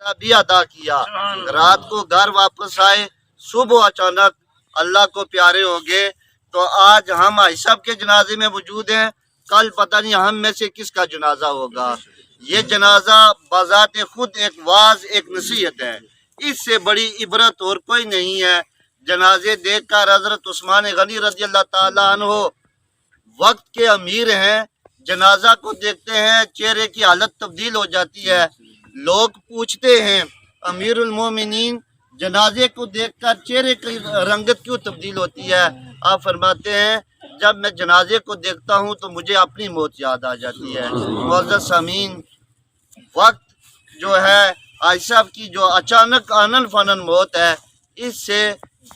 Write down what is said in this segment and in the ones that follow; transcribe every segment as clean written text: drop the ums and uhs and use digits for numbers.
بھی ادا کیا، رات کو گھر واپس آئے، صبح اچانک اللہ کو پیارے ہو گئے۔ تو آج ہم آئی صاحب کے جنازے میں موجود ہیں، کل پتہ نہیں ہم میں سے کس کا جنازہ ہوگا۔ یہ جنازہ بذات خود ایک واعظ، ایک نصیحت ہے، اس سے بڑی عبرت اور کوئی نہیں ہے۔ جنازے دیکھ کر حضرت عثمان غنی رضی اللہ تعالیٰ عنہ وقت کے امیر ہیں، جنازہ کو دیکھتے ہیں چہرے کی حالت تبدیل ہو جاتی ہے۔ لوگ پوچھتے ہیں امیر المومنین جنازے کو دیکھ کر چہرے کی رنگت کیوں تبدیل ہوتی ہے؟ آپ فرماتے ہیں جب میں جنازے کو دیکھتا ہوں تو مجھے اپنی موت یاد آ جاتی ہے۔ معزز سامعین، وقت جو ہے آج صاحب کی جو اچانک آنن فانن موت ہے، اس سے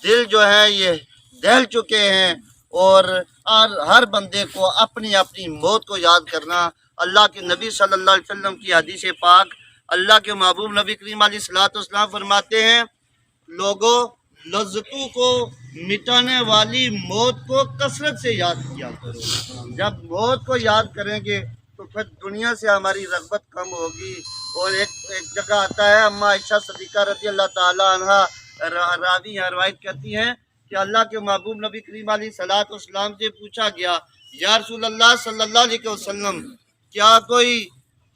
دل جو ہے یہ دہل چکے ہیں، اور ہر بندے کو اپنی اپنی موت کو یاد کرنا۔ اللہ کے نبی صلی اللہ علیہ وسلم کی حدیث پاک، اللہ کے محبوب نبی کریم علیہ الصلوۃ والسلام فرماتے ہیں لوگوں لذتوں کو مٹانے والی موت کو کثرت سے یاد کیا کرو۔ جب موت کو یاد کریں گے تو پھر دنیا سے ہماری رغبت کم ہوگی۔ اور ایک جگہ آتا ہے اما عائشہ صدیقہ رضی اللہ تعالی عنہ راوی ہیں، روایت کرتی ہیں کہ اللہ کے محبوب نبی کریم علیہ الصلوۃ والسلام سے پوچھا گیا یا رسول اللہ صلی اللہ علیہ وسلم، کیا کوئی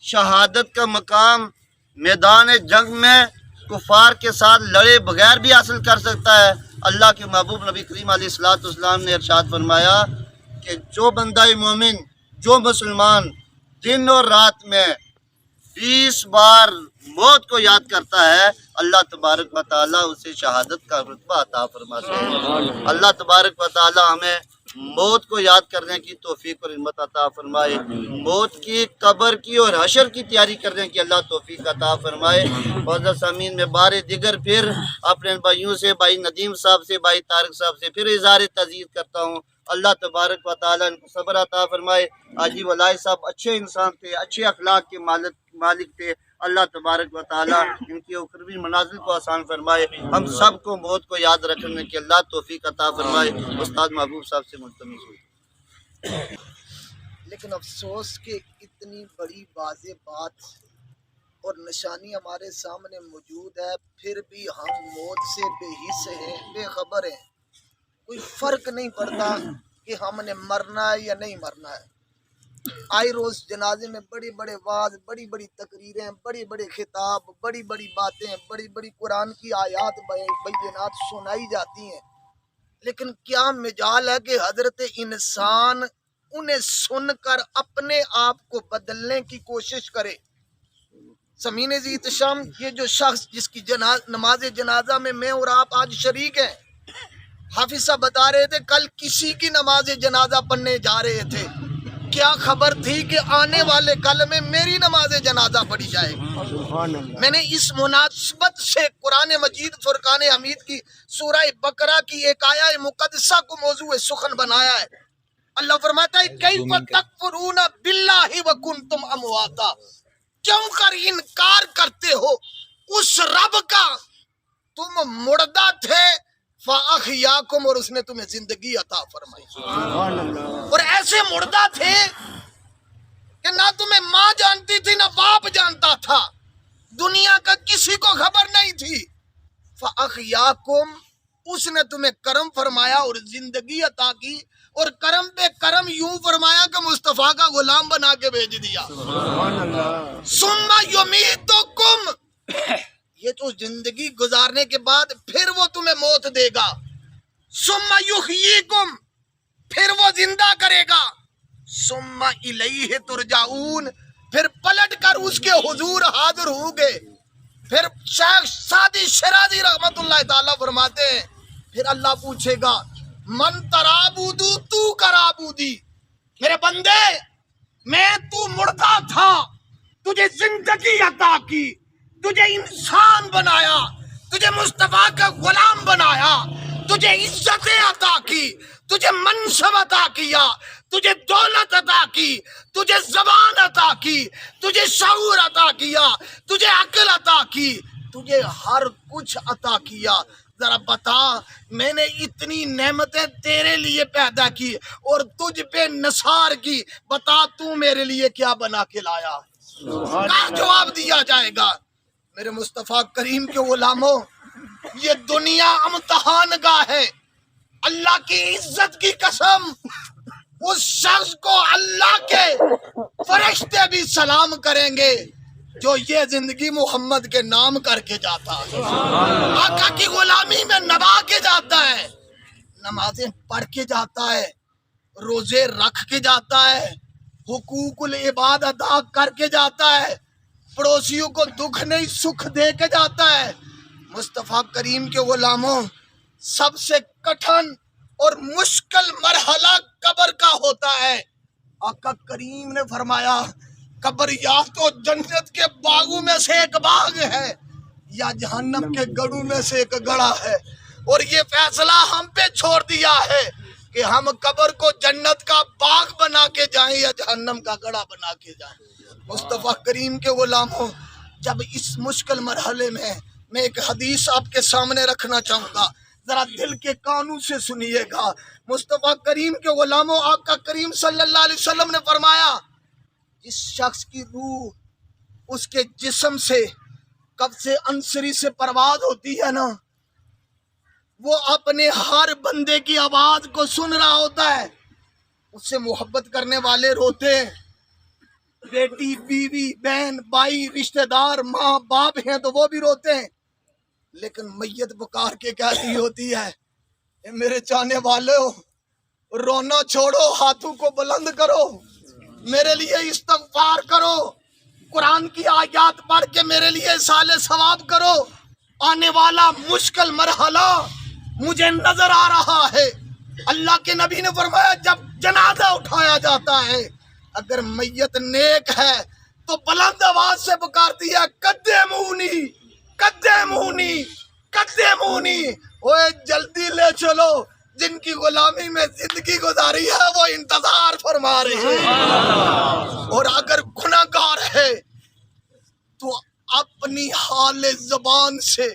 شہادت کا مقام میدان جنگ میں کفار کے ساتھ لڑے بغیر بھی حاصل کر سکتا ہے؟ اللہ کے محبوب نبی کریم علیہ الصلوۃ والسلام نے ارشاد فرمایا کہ جو بندہ مومن، جو مسلمان دن اور رات میں 20 بار موت کو یاد کرتا ہے، اللہ تبارک و تعالیٰ اسے شہادت کا رتبہ عطا فرماتے ہیں۔ اللہ تبارک و تعالیٰ ہمیں موت کو یاد کرنے کی توفیق اور ہمت عطا فرمائے، موت کی، قبر کی اور حشر کی تیاری کرنے کی اللہ توفیق عطا فرمائے۔ معزز سامعین، میں بار دیگر پھر اپنے بھائیوں سے، بھائی ندیم صاحب سے، بھائی طارق صاحب سے پھر اظہار تعزیت کرتا ہوں، اللہ تبارک و تعالیٰ ان کو صبر عطا فرمائے۔ حاجی ولائی صاحب اچھے انسان تھے، اچھے اخلاق کے مالک تھے، اللہ تبارک و تعالیٰ ان کی اخروی منازل کو آسان فرمائے، ہم سب کو موت کو یاد رکھنے کی اللہ توفیق عطا فرمائے۔ استاد محبوب صاحب سے ملتمس ہوئی۔ لیکن افسوس کہ اتنی بڑی واضح بات اور نشانی ہمارے سامنے موجود ہے، پھر بھی ہم موت سے بے حس ہیں، بے خبر ہیں۔ کوئی فرق نہیں پڑتا کہ ہم نے مرنا ہے یا نہیں مرنا ہے۔ آئی روز جنازے میں بڑے بڑے واعظ، بڑی بڑی تقریریں، بڑے بڑے خطاب، بڑی بڑی باتیں، بڑی بڑی قرآن کی آیات بینات سنائی جاتی ہیں، لیکن کیا مجال ہے کہ حضرت انسان انہیں سن کر اپنے آپ کو بدلنے کی کوشش کرے۔ سمعین ذی احتشام، یہ جو شخص جس کی نماز جنازہ میں اور آپ آج شریک ہیں، حافظ صاحب بتا رہے تھے کل کسی کی نماز جنازہ پڑھنے جا رہے تھے، کیا خبر تھی کہ آنے والے کل میں میری نماز جنازہ پڑھی جائے گی۔ میں نے اس مناسبت سے قرآن مجید فرقان حمید کی سورہ بقرہ کی ایک آیہ مقدسہ کو موضوع سخن بنایا ہے۔ اللہ فرماتا ہے کیف تکفرون باللہ وکنتم امواتا، کیوں کر انکار کرتے ہو اس رب کا تم مردہ تھے، فاحیاکم، اور اس نے تمہیں زندگی عطا فرمائی۔ اور ایسے مردہ تھے کہ نہ تمہیں ماں جانتی تھی نہ باپ جانتا تھا، دنیا کا کسی کو خبر نہیں تھی، فاحیاکم، اس نے تمہیں کرم فرمایا اور زندگی عطا کی، اور کرم پہ کرم یوں فرمایا کہ مصطفیٰ کا غلام بنا کے بھیج دیا۔ ثم یمیتکم، یہ تو زندگی گزارنے کے بعد پھر وہ تمہیں موت دے گا۔ ثم یحییکم، پھر وہ زندہ کرے گا۔ ثم الیہ ترجعون، پھر پلٹ کر اس کے حضور حاضر ہوں گے۔ پھر شیخ سعدی شیرازی رحمت اللہ تعالیٰ فرماتے ہیں پھر اللہ پوچھے گا من ترابودو، تو کرابودی، میرے بندے میں تو مردہ تھا، تجھے زندگی عطا کی، تجھے انسان بنایا، تجھے مصطفیٰ کا غلام بنایا، تجھے عزتیں عطا کی، تجھے منصب عطا کیا، تجھے دولت عطا کی، تجھے زبان عطا کی، تجھے شعور عطا کیا، تجھے عقل عطا کی، تجھے ہر کچھ عطا کیا۔ ذرا بتا میں نے اتنی نعمتیں تیرے لیے پیدا کی اور تجھ پہ نثار کی، بتا تو میرے لیے کیا بنا کے لایا؟ کیا جواب دیا جائے گا؟ میرے مصطفیٰ کریم کے غلاموں، یہ دنیا امتحان گاہ ہے۔ اللہ کی عزت کی قسم، اس شخص کو اللہ کے فرشتے بھی سلام کریں گے جو یہ زندگی محمد کے نام کر کے جاتا ہے، آقا کی غلامی میں نبھا کے جاتا ہے، نمازیں پڑھ کے جاتا ہے، روزے رکھ کے جاتا ہے، حقوق العباد ادا کر کے جاتا ہے، پڑوسیوں کو دکھ نہیں سکھ دے کے جاتا ہے۔ مصطفیٰ کریم کے غلاموں، سب سے کٹھن اور مشکل مرحلہ قبر کا ہوتا ہے۔ آقا کریم نے فرمایا قبر یا تو جنت کے باغوں میں سے ایک باغ ہے یا جہنم کے گڑھوں میں سے ایک گڑھا ہے، اور یہ فیصلہ ہم پہ چھوڑ دیا ہے کہ ہم قبر کو جنت کا باغ بنا کے جائیں یا جہنم کا گڑھا بنا کے جائیں۔ مصطفیٰ کریم کے غلاموں، جب اس مشکل مرحلے میں ایک حدیث آپ کے سامنے رکھنا چاہوں گا، ذرا دل کے کانوں سے سنیے گا۔ مصطفیٰ کریم کے غلاموں، آقا کریم صلی اللہ علیہ وسلم نے فرمایا جس شخص کی روح اس کے جسم سے قبض عنصری سے پرواز ہوتی ہے نا، وہ اپنے ہر بندے کی آواز کو سن رہا ہوتا ہے، اس سے محبت کرنے والے روتے ہیں، بیٹی بیوی بہن بھائی رشتہ دار ماں باپ ہیں تو وہ بھی روتے ہیں، لیکن میت پکار کے کہتی ہوتی ہے اے میرے چاہنے والوں، رونا چھوڑو، ہاتھوں کو بلند کرو، میرے لیے استغفار کرو، قرآن کی آیات پڑھ کے میرے لیے اصال ثواب کرو، آنے والا مشکل مرحلہ مجھے نظر آ رہا ہے۔ اللہ کے نبی نے فرمایا جب جنازہ اٹھایا جاتا ہے، اگر میت نیک ہے تو بلند آواز سے پکارتی ہے قدمونی قدمونی قدمونی، اوے جلدی لے چلو، جن کی غلامی میں زندگی گزاری ہے وہ انتظار فرما رہے ہیں، اور اگر گناہگار ہے تو اپنی حال زبان سے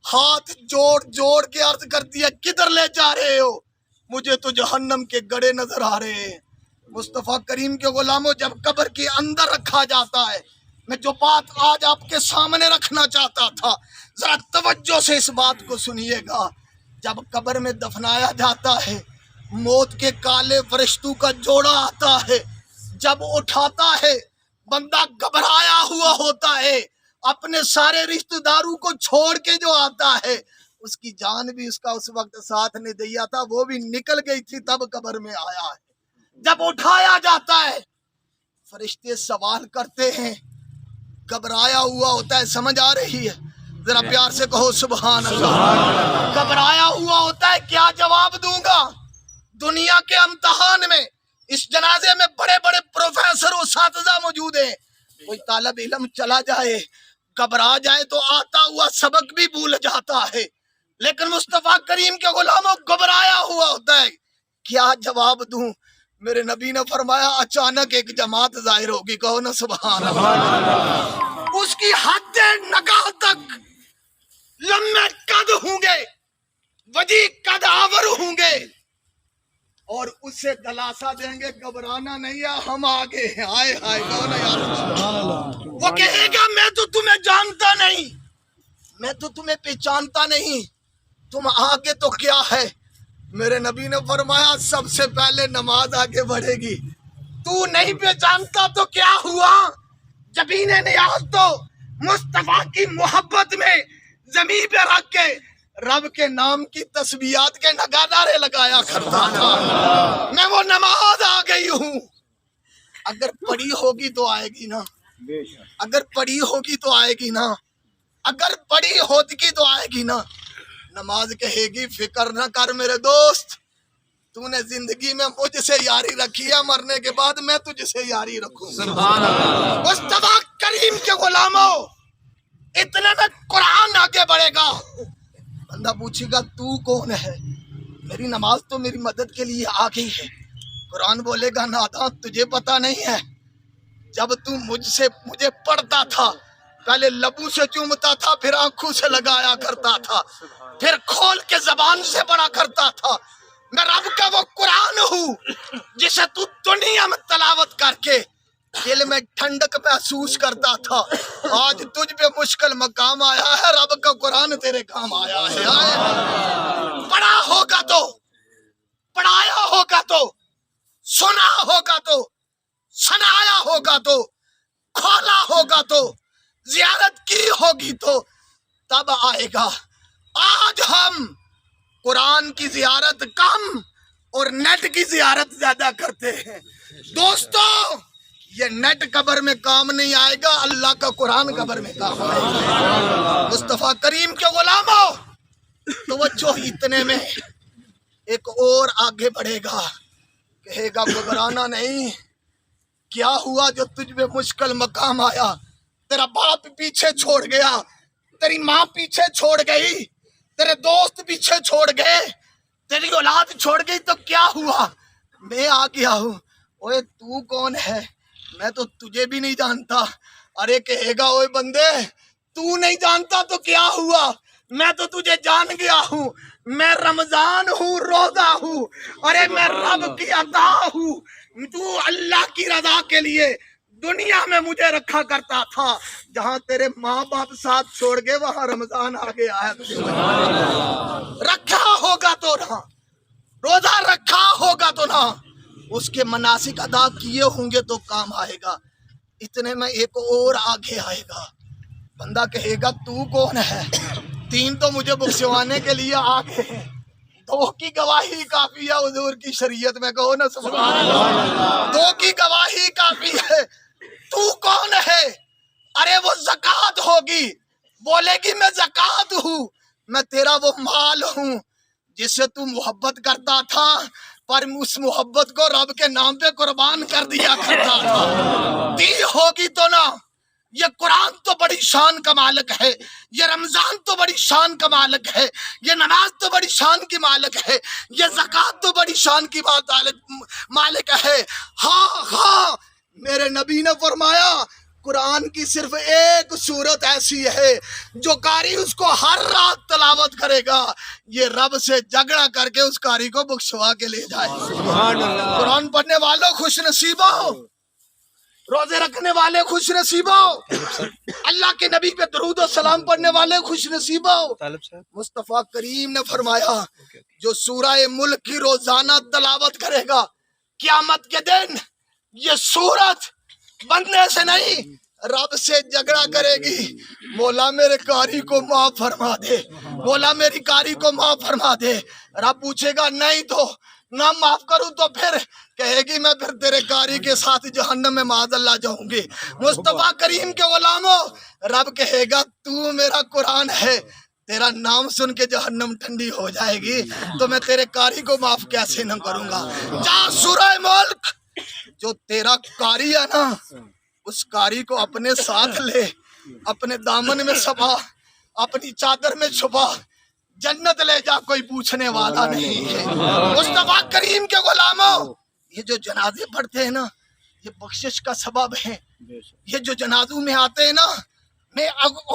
ہاتھ جوڑ جوڑ کے عرض کرتی ہے کدھر لے جا رہے ہو، مجھے تو جہنم کے گڑھے نظر آ رہے ہیں۔ مصطفیٰ کریم کے غلاموں، جب قبر کے اندر رکھا جاتا ہے، میں جو بات آج آپ کے سامنے رکھنا چاہتا تھا، ذرا توجہ سے اس بات کو سنیے گا۔ جب قبر میں دفنایا جاتا ہے، موت کے کالے فرشتوں کا جوڑا آتا ہے، جب اٹھاتا ہے بندہ گھبرایا ہوا ہوتا ہے، اپنے سارے رشتہ داروں کو چھوڑ کے جو آتا ہے، اس کی جان بھی اس کا اس وقت ساتھ نہیں دیا تھا، وہ بھی نکل گئی تھی تب قبر میں آیا ہے۔ جب اٹھایا جاتا ہے فرشتے سوال کرتے ہیں، گھبرایا ہوا ہوتا ہے، سمجھ آ رہی ہے؟ ذرا پیار سے کہو سبحان اللہ۔ گھبرایا ہوا ہوتا ہے، کیا جواب دوں گا؟ دنیا کے امتحان میں اس جنازے میں بڑے بڑے پروفیسر و اساتذہ موجود ہیں، کوئی طالب علم چلا جائے گھبرا جائے تو آتا ہوا سبق بھی بھول جاتا ہے، لیکن مصطفیٰ کریم کے غلاموں گھبرایا ہوا ہوتا ہے، کیا جواب دوں؟ میرے نبی نے فرمایا اچانک ایک جماعت ظاہر ہوگی، کہو نا سبحان اللہ، اس کی حد نگاہ تک لمبے قد ہوں گے، وجی قد آور ہوں گے، اور اسے دلاسا دیں گے گھبرانا نہیں ہے، ہم آگے ہیں، آئے آئے، کہو نا یا رسول اللہ۔ وہ کہے گا میں تو تمہیں جانتا نہیں، میں تو تمہیں پہچانتا نہیں، تم آگے تو کیا ہے؟ میرے نبی نے فرمایا سب سے پہلے نماز آگے بڑھے گی، تو نہیں پہچانتا تو کیا ہوا؟ جبین نیاز تو مصطفیٰ کی محبت میں زمین پہ رکھ کے رب کے نام کی تسبیحات کے نگارے لگایا کرتا تھا، میں وہ نماز آ گئی ہوں۔ اگر پڑھی ہوگی تو آئے گی نا، اگر پڑھی ہوگی تو آئے گی نا، اگر پڑھی ہوگی تو آئے گی نا۔ نماز کہے گی فکر نہ کر میرے دوست، تو نے زندگی میں مجھ سے یاری رکھی ہے، مرنے کے بعد میں تجھ سے یاری رکھوں۔ سبحان اللہ۔ مصطفیٰ کریم کے غلاموں، اتنے میں قرآن آگے بڑھے گا، بندہ پوچھے گا تو کون ہے؟ میری نماز تو میری مدد کے لیے آ گئی ہے۔ قرآن بولے گا نادان تجھے پتا نہیں ہے، جب تو مجھے پڑھتا تھا پہلے لبوں سے چومتا تھا، پھر آنکھوں سے لگایا کرتا تھا، پھر کھول کے زبان سے پڑھا کرتا تھا۔ میں رب کا وہ قرآن ہوں جسے تو دنیا میں تلاوت کر کے دل میں ٹھنڈک محسوس کرتا تھا. آج تجھ پہ مشکل مقام آیا ہے, رب کا قرآن تیرے کام آیا ہے. پڑھا ہوگا تو, پڑھایا ہوگا تو, سنا ہوگا تو, سنایا ہوگا تو, کھولا ہوگا تو, زیارت کی ہوگی تو تب آئے گا. آج ہم قرآن کی زیارت کم اور نیٹ کی زیارت زیادہ کرتے ہیں. دوستو, یہ نیٹ قبر میں کام نہیں آئے گا, اللہ کا قرآن قبر میں کام آئے گا. مصطفیٰ کریم کے غلاموں, توجہ اتنے میں ایک اور آگے بڑھے گا, کہے گا گھبرانا نہیں. کیا ہوا جو تجھ پہ مشکل مقام آیا؟ تیرا باپ پیچھے چھوڑ گیا, تیری ماں پیچھے چھوڑ گئی, تیرے دوست پیچھے چھوڑ گئے, تیری اولاد چھوڑ گئی, تو کیا ہوا؟ میں آ گیا ہوں. اوے تو کون ہے؟ میں تو تجھے بھی نہیں جانتا. ارے کہے گا اوے بندے, تو نہیں جانتا تو کیا ہوا؟ میں تو تجھے جان گیا ہوں. میں رمضان ہوں, روزہ ہوں, ارے میں رب کی عطا ہوں. تو اللہ کی رضا کے لیے دنیا میں مجھے رکھا کرتا تھا. جہاں تیرے ماں باپ ساتھ چھوڑ گئے وہاں رمضان آگے آیا. رکھا ہوگا تو نہ, روزہ رکھا ہوگا تو نہ, اس کے مناسک ادا کیے ہوں گے تو کام آئے گا. اتنے میں ایک اور آگے آئے گا. بندہ کہے گا تو کون ہے؟ 3 تو مجھے بخشوانے کے لیے آ گئے ہیں, 2 کی گواہی کافی ہے. حضور کی شریعت میں کہو نا سبحان اللہ, 2 کی گواہی کافی ہے. تو کون ہے؟ ارے وہ زکوٰۃ ہوگی, بولے گی میں زکوٰۃ ہوں. میں تیرا وہ مال ہوں جس سے تو محبت کرتا تھا, پر اس محبت کو رب کے نام پہ قربان کر دیا کرتا تھا. دی ہوگی تو نا. یہ قرآن تو بڑی شان کا مالک ہے, یہ رمضان تو بڑی شان کا مالک ہے, یہ نماز تو بڑی شان کی مالک ہے, یہ زکوٰۃ تو بڑی شان کی مالک ہے. ہاں ہاں, میرے نبی نے فرمایا قرآن کی صرف ایک صورت ایسی ہے جو قاری اس کو ہر رات تلاوت کرے گا, یہ رب سے جھگڑا کر کے اس قاری کو بخشوا کے لے جائے. قرآن پڑھنے والوں خوش نصیب ہو, روزے رکھنے والے خوش نصیب ہو, اللہ کے نبی پہ درود و سلام پڑھنے والے خوش نصیب ہو. مصطفیٰ کریم نے فرمایا جو سورہ ملک کی روزانہ تلاوت کرے گا, قیامت کے دن یہ سورت بندے سے نہیں رب سے جھگڑا کرے گی. مولا میرے قاری کو معاف فرما دے, مولا میری قاری کو معاف فرما دے. رب پوچھے گا نہیں تو نہ معاف کروں تو پھر کہے گی میں پھر تیرے قاری کے ساتھ جہنم میں معاذ اللہ جاؤں گی. مصطفیٰ کریم کے غلاموں, رب کہے گا تو میرا قرآن ہے, تیرا نام سن کے جہنم ٹھنڈی ہو جائے گی, تو میں تیرے قاری کو معاف کیسے نہ کروں گا. جا سورہ ملک, جو تیرا قاری ہے نا اس قاری کو اپنے ساتھ لے, اپنے دامن میں چھپا, اپنی چادر میں چھپا, جنت لے جا, کوئی پوچھنے والا نہیں ہے. مصطفیٰ کریم کے غلاموں, یہ جو جنازے پڑھتے ہیں نا یہ بخشش کا سبب ہے. یہ جو جنازوں میں آتے ہیں نا, میں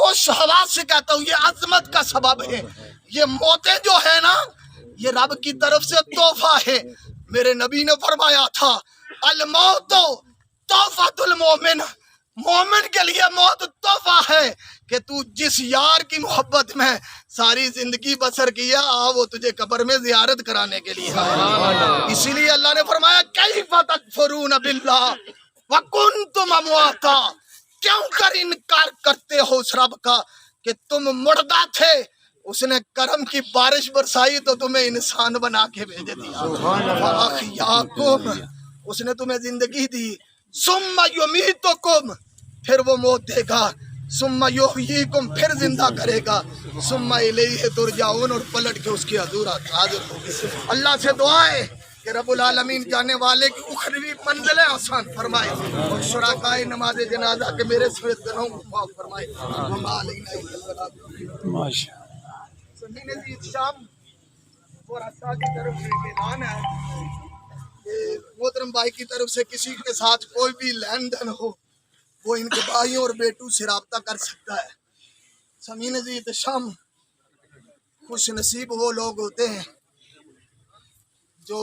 اس حواس سے کہتا ہوں یہ عظمت کا سبب ہے. یہ موتیں جو ہے نا یہ رب کی طرف سے تحفہ ہے. میرے نبی نے فرمایا تھا الموت تحفۃ المومن, مومن کے لیے موت تحفہ ہے کہ تو جس یار کی محبت میں ساری زندگی بسر کیا, وہ تجھے قبر میں زیارت کرانے کے لیے آئے. اسی لیے اللہ نے فرمایا کیف تکفرون باللہ وکنتم امواتا, کیوں کر انکار کرتے ہو اس رب کا کہ تم مردہ تھے, اس نے کرم کی بارش برسائی تو تمہیں انسان بنا کے بھیج دیا. فاحیاکم, اس نے تمہیں زندگی دی. ثم یمیتکم, پھر وہ موت دے گا. ثم یحییکم, پھر زندہ کرے گا. ثم الیہ ترجعون, اور پلٹ کے اس کی حضور حاضر ہوگی. اللہ سے دعا ہے کہ رب العالمین جانے والے کی اخروی منزلیں آسان فرمائے, اور شرکائے نماز جنازہ کے میرے سویت گناہوں کو معاف فرمائے. وما علینا الا البلاغ. ماشاء سمین عزیز شام اور اسا کی طرف سے اعلان ہے کہ محترم بھائی کی طرف سے کسی کے ساتھ کوئی بھی لین دین ہو وہ ان کے بھائیوں اور بیٹوں سے رابطہ کر سکتا ہے. سمین عزیز شام, خوش نصیب وہ لوگ ہوتے ہیں جو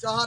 4